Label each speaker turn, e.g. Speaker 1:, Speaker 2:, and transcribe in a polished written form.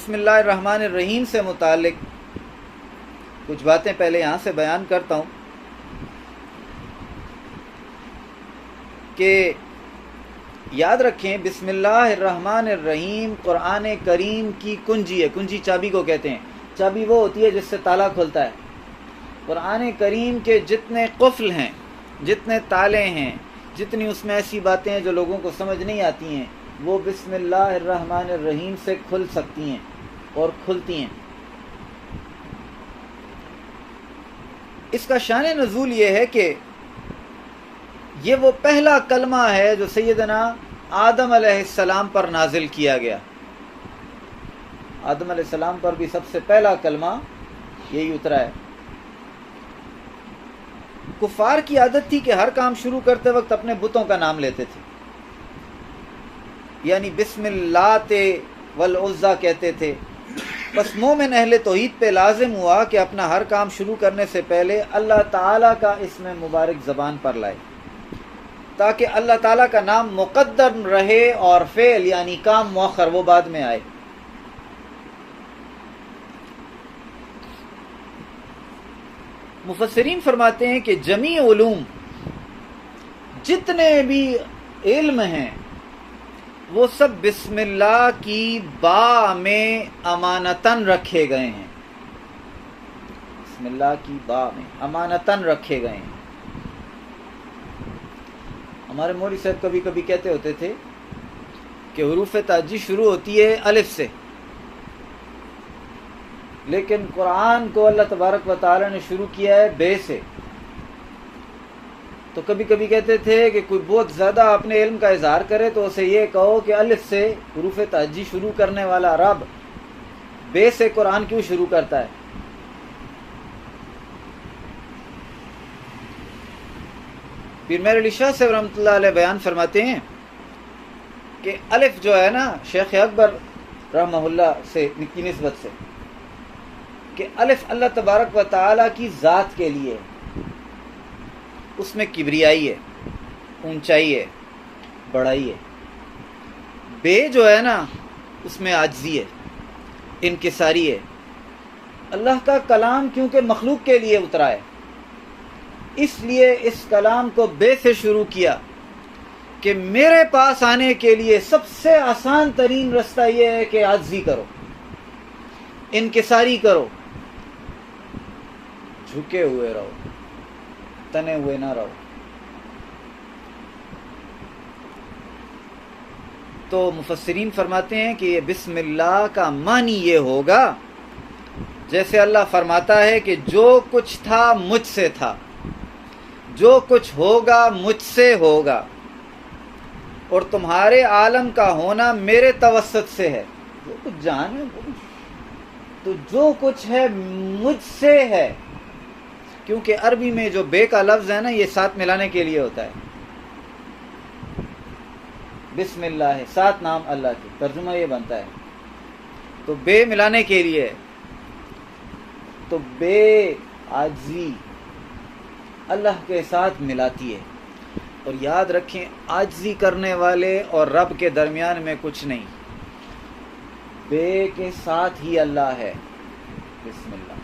Speaker 1: بسم اللہ الرحمن الرحیم سے متعلق کچھ باتیں پہلے یہاں سے بیان کرتا ہوں کہ یاد رکھیں بسم اللہ الرحمن الرحیم قرآن کریم کی کنجی ہے. کنجی چابی کو کہتے ہیں. چابی وہ ہوتی ہے جس سے تالا کھلتا ہے. قرآن کریم کے جتنے قفل ہیں، جتنے تالے ہیں، جتنی اس میں ایسی باتیں ہیں جو لوگوں کو سمجھ نہیں آتی ہیں، وہ بسم اللہ الرحمن الرحیم سے کھل سکتی ہیں اور کھلتی ہیں. اس کا شان نزول یہ ہے کہ یہ وہ پہلا کلمہ ہے جو سیدنا آدم علیہ السلام پر نازل کیا گیا. آدم علیہ السلام پر بھی سب سے پہلا کلمہ یہی اترا ہے. کفار کی عادت تھی کہ ہر کام شروع کرتے وقت اپنے بتوں کا نام لیتے تھے، یعنی بسم اللہ والعزا کہتے تھے. بس مومن اہل توحید پہ لازم ہوا کہ اپنا ہر کام شروع کرنے سے پہلے اللہ تعالیٰ کا اسم مبارک زبان پر لائے، تاکہ اللہ تعالیٰ کا نام مقدم رہے اور فعل یعنی کام مؤخر وہ بعد میں آئے. مفسرین فرماتے ہیں کہ جمیع علوم، جتنے بھی علم ہیں، وہ سب بسم اللہ کی با میں امانتاً رکھے گئے ہیں. بسم اللہ کی با میں امانتاً رکھے گئے ہیں. ہمارے مولوی صاحب کبھی کبھی کہتے ہوتے تھے کہ حروف تہجی شروع ہوتی ہے الف سے، لیکن قرآن کو اللہ تبارک و تعالی نے شروع کیا ہے بے سے. تو کبھی کبھی کہتے تھے کہ کوئی بہت زیادہ اپنے علم کا اظہار کرے تو اسے یہ کہو کہ الف سے حروف تہجی شروع کرنے والا رب بے سے قرآن کیوں شروع کرتا ہے. پھر میر علی شاہ صاحب رحمۃ اللہ علیہ بیان فرماتے ہیں کہ الف جو ہے نا، شیخ اکبر رحمہ اللہ سے کی نسبت سے، کہ الف اللہ تبارک و تعالی کی ذات کے لیے، اس میں کبریائی ہے، اونچائی ہے، بڑائی ہے. بے جو ہے نا، اس میں عاجزی ہے، انکساری ہے. اللہ کا کلام کیونکہ مخلوق کے لیے اترا ہے، اس لیے اس کلام کو بے سے شروع کیا کہ میرے پاس آنے کے لیے سب سے آسان ترین رستہ یہ ہے کہ عاجزی کرو، انکساری کرو، جھکے ہوئے رہو، تنے ہوئے نہ رہو. تو مفسرین فرماتے ہیں کہ یہ بسم اللہ کا معنی یہ ہوگا جیسے اللہ فرماتا ہے کہ جو کچھ تھا مجھ سے تھا، جو کچھ ہوگا مجھ سے ہوگا، اور تمہارے عالم کا ہونا میرے توسط سے ہے. جو کچھ جان ہے تو جو کچھ ہے مجھ سے ہے. کیونکہ عربی میں جو بے کا لفظ ہے نا، یہ ساتھ ملانے کے لیے ہوتا ہے. بسم اللہ ہے، سات نام اللہ کے، ترجمہ یہ بنتا ہے. تو بے ملانے کے لیے، تو بے عاجزی اللہ کے ساتھ ملاتی ہے. اور یاد رکھیں عاجزی کرنے والے اور رب کے درمیان میں کچھ نہیں، بے کے ساتھ ہی اللہ ہے. بسم اللہ.